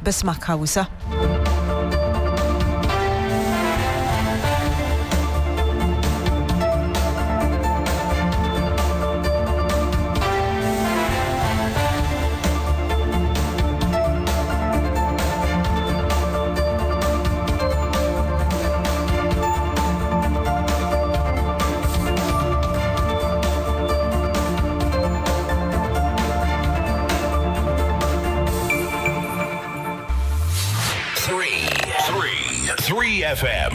Bismarck Hausa. FM.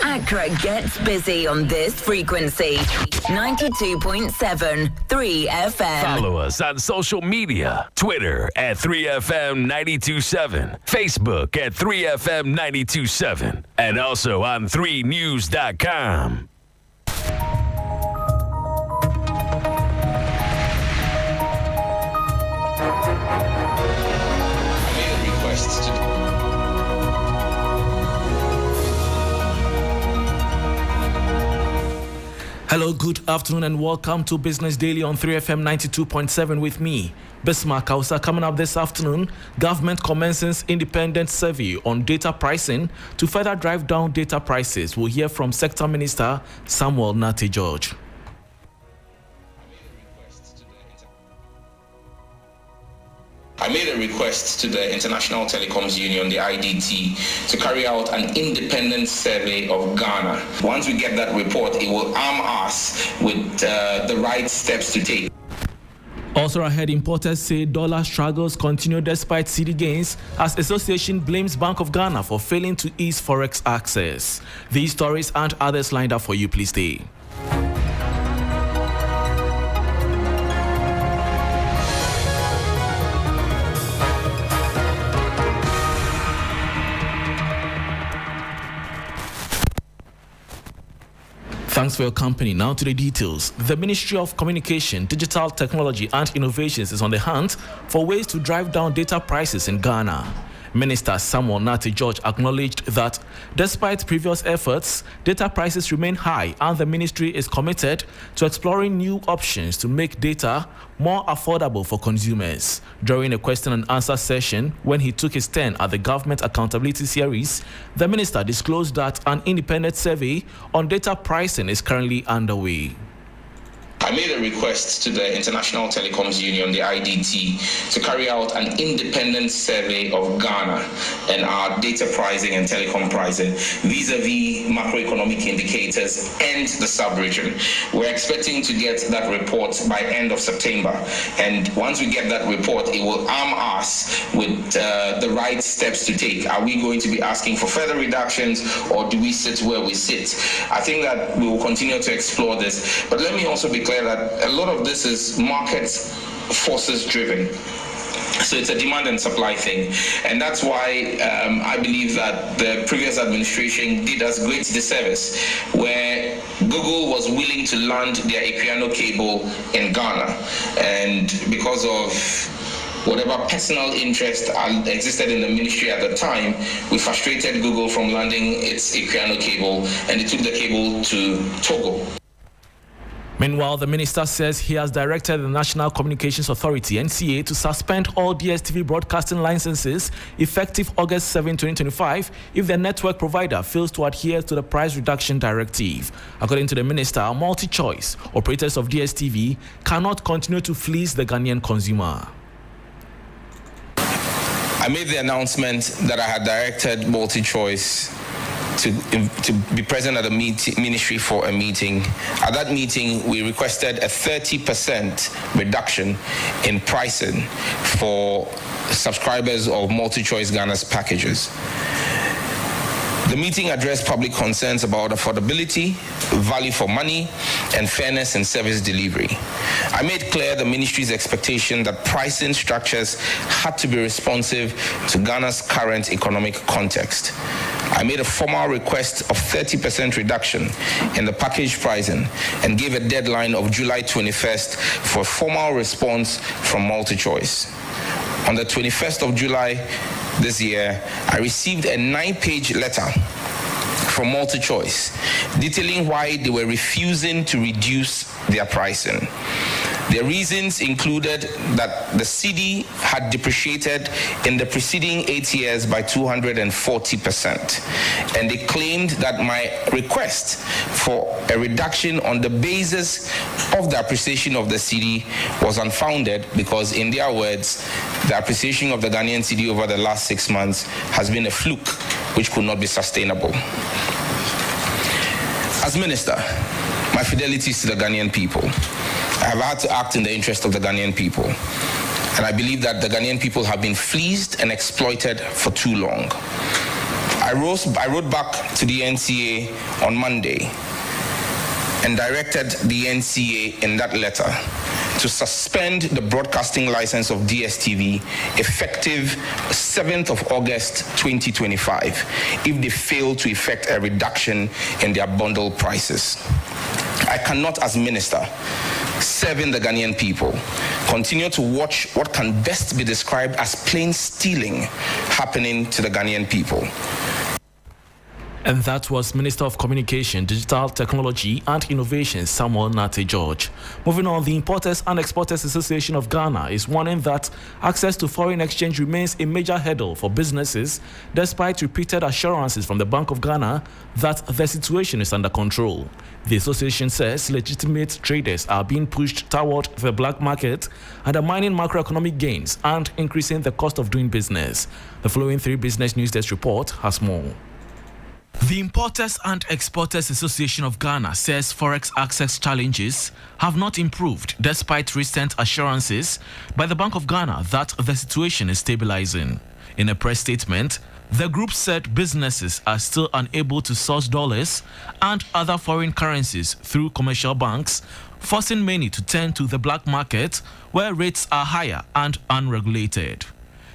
Accra gets busy on this frequency. 92.7 3 FM. Follow us on social media. Twitter at 3FM 92.7. Facebook at 3FM 92.7. And also on 3news.com. Hello, good afternoon, and welcome to Business Daily on 3FM 92.7 with me, Bismarck Hausa. Coming up this afternoon, government commences independent survey on data pricing to further drive down data prices. We'll hear from Sector Minister Samuel Nate George. I made a request to the International Telecoms Union, the IDT, to carry out an independent survey of Ghana. Once we get that report, it will arm us with the right steps to take. Also ahead, importers say dollar struggles continue despite cedi gains as association blames Bank of Ghana for failing to ease forex access. These stories and others lined up for you. Please stay. Thanks for your company. Now to the details. The Ministry of Communication, Digital Technology and Innovations is on the hunt for ways to drive down data prices in Ghana. Minister Samuel Nate George acknowledged that despite previous efforts, data prices remain high and the ministry is committed to exploring new options to make data more affordable for consumers. During a question and answer session, when he took his turn at the Government Accountability Series, the minister disclosed that an independent survey on data pricing is currently underway. I made a request to the International Telecoms Union, the IDT, to carry out an independent survey of Ghana and our data pricing and telecom pricing vis-a-vis macroeconomic indicators and the sub-region. We're expecting to get that report by end of September. And once we get that report, it will arm us with the right steps to take. Are we going to be asking for further reductions, or do we sit where we sit? I think that we will continue to explore this. But let me also be clear that a lot of this is market forces driven. So it's a demand and supply thing. And that's why I believe that the previous administration did us great disservice, where Google was willing to land their Equiano cable in Ghana. And because of whatever personal interest existed in the ministry at the time, we frustrated Google from landing its Equiano cable, and it took the cable to Togo. Meanwhile, the minister says he has directed the National Communications Authority, NCA, to suspend all DSTV broadcasting licenses effective August 7, 2025 if the network provider fails to adhere to the price reduction directive. According to the minister, multi-choice operators of DSTV cannot continue to fleece the Ghanaian consumer. I made the announcement that I had directed multi-choice to be present at the ministry for a meeting. At that meeting, we requested a 30% reduction in pricing for subscribers of MultiChoice Ghana's packages. The meeting addressed public concerns about affordability, value for money, and fairness in service delivery. I made clear the ministry's expectation that pricing structures had to be responsive to Ghana's current economic context. I made a formal request of 30% reduction in the package pricing and gave a deadline of July 21st for a formal response from MultiChoice. On the 21st of July this year, I received a 9-page letter from MultiChoice detailing why they were refusing to reduce their pricing. They The reasons included that the cedi had depreciated in the preceding 8 years by 240%. And they claimed that my request for a reduction on the basis of the appreciation of the cedi was unfounded because, in their words, the appreciation of the Ghanaian cedi over the last 6 months has been a fluke which could not be sustainable. As minister, my fidelity is to the Ghanaian people. I have had to act in the interest of the Ghanaian people. And I believe that the Ghanaian people have been fleeced and exploited for too long. I wrote back to the NCA on Monday and directed the NCA in that letter to suspend the broadcasting license of DSTV effective 7th of August 2025 if they fail to effect a reduction in their bundle prices. I cannot, as minister, serving the Ghanaian people, continue to watch what can best be described as plain stealing happening to the Ghanaian people. And that was Minister of Communication, Digital Technology and Innovation, Samuel Nate George. Moving on, the Importers and Exporters Association of Ghana is warning that access to foreign exchange remains a major hurdle for businesses, despite repeated assurances from the Bank of Ghana that the situation is under control. The association says legitimate traders are being pushed toward the black market, undermining macroeconomic gains and increasing the cost of doing business. The following 3 Business News Desk report has more. The Importers and Exporters Association of Ghana says forex access challenges have not improved despite recent assurances by the Bank of Ghana that the situation is stabilizing. In a press statement, the group said businesses are still unable to source dollars and other foreign currencies through commercial banks, forcing many to turn to the black market where rates are higher and unregulated.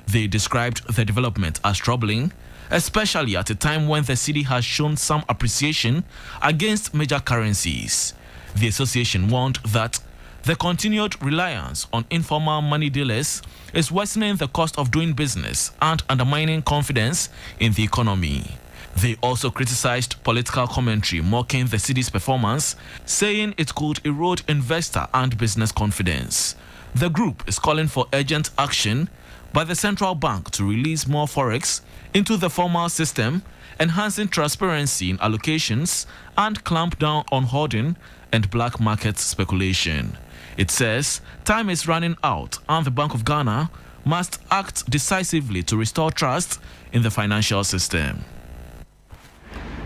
They described the development as troubling, especially at a time when the cedi has shown some appreciation against major currencies. The association warned that the continued reliance on informal money dealers is worsening the cost of doing business and undermining confidence in the economy. They also criticized political commentary mocking the cedi's performance, saying it could erode investor and business confidence. The group is calling for urgent action by the central bank to release more forex into the formal system, enhancing transparency in allocations and clamp down on hoarding and black market speculation. It says time is running out and the Bank of Ghana must act decisively to restore trust in the financial system.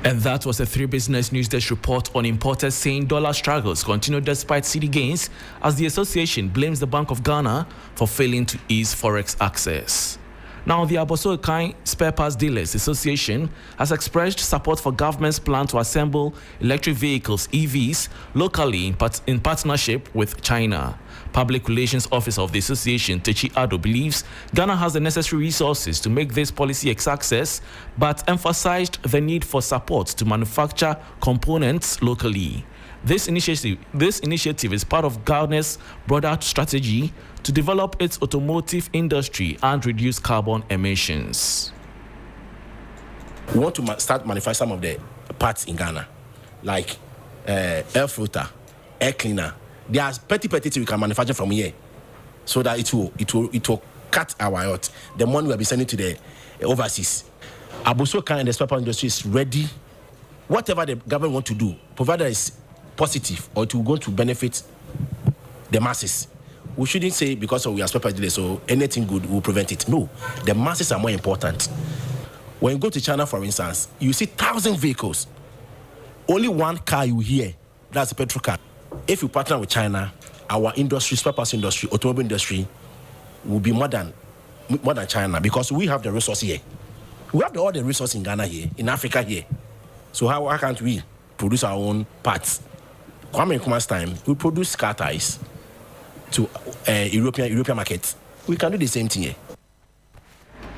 And that was a 3 Business News Desk report on importers saying dollar struggles continue despite cedi gains as the association blames the Bank of Ghana for failing to ease forex access. Now, the Aboso-Okai Spare Parts Dealers Association has expressed support for government's plan to assemble electric vehicles, EVs, locally in partnership with China. Public Relations Officer of the association, Beatrice Adu, believes Ghana has the necessary resources to make this policy a success, but emphasized the need for support to manufacture components locally. This initiative is part of Ghana's broader strategy to develop its automotive industry and reduce carbon emissions. We want to start manufacturing some of the parts in Ghana, like air filter, air cleaner. There are petty things we can manufacture from here, so that it will cut our out. The money we'll be sending to the overseas. Aboso-Okai and the spare part industry is ready. Whatever the government want to do, provided it's positive or it will go to benefit the masses. We shouldn't say because we are spare part dealers, so anything good will prevent it. No, the masses are more important. When you go to China, for instance, you see 1,000 vehicles. Only one car you hear, that's a petrol car. If you partner with China, our industry, spare parts industry, automobile industry, will be more than China because we have the resource here. We have all the resources in Ghana here, in Africa here. So how can't we produce our own parts? Kwame Nkrumah's time, we produce car tires to European markets. We can do the same thing here.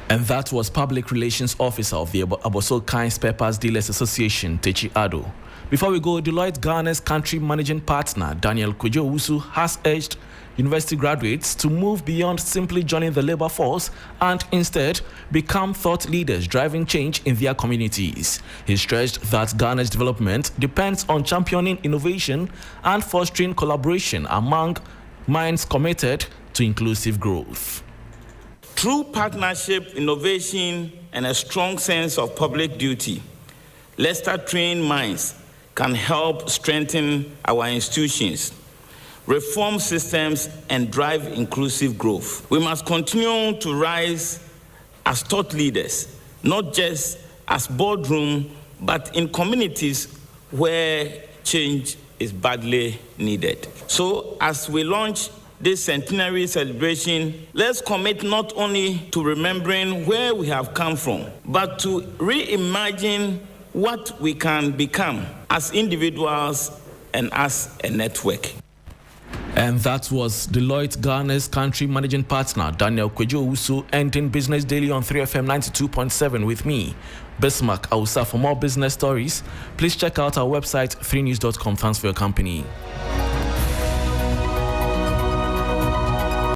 And that was Public Relations Officer of the Aboso-Okai Spare Parts Dealers Association, Beatrice Adu. Before we go, Deloitte Ghana's country managing partner, Daniel Kwejo-Owusu, has urged university graduates to move beyond simply joining the labor force and instead become thought leaders driving change in their communities. He stressed that Ghana's development depends on championing innovation and fostering collaboration among minds committed to inclusive growth. Through partnership, innovation, and a strong sense of public duty, Leicester-trained minds can help strengthen our institutions, reform systems, and drive inclusive growth. We must continue to rise as thought leaders, not just as boardroom, but in communities where change is badly needed. So as we launch this centenary celebration, let's commit not only to remembering where we have come from, but to reimagine what we can become as individuals and as a network. And that was Deloitte Ghana's country managing partner, Daniel Kwejo-Owusu, ending Business Daily on 3FM 92.7 with me, Bismarck Awusa. For more business stories, please check out our website, 3news.com. Thanks for your company.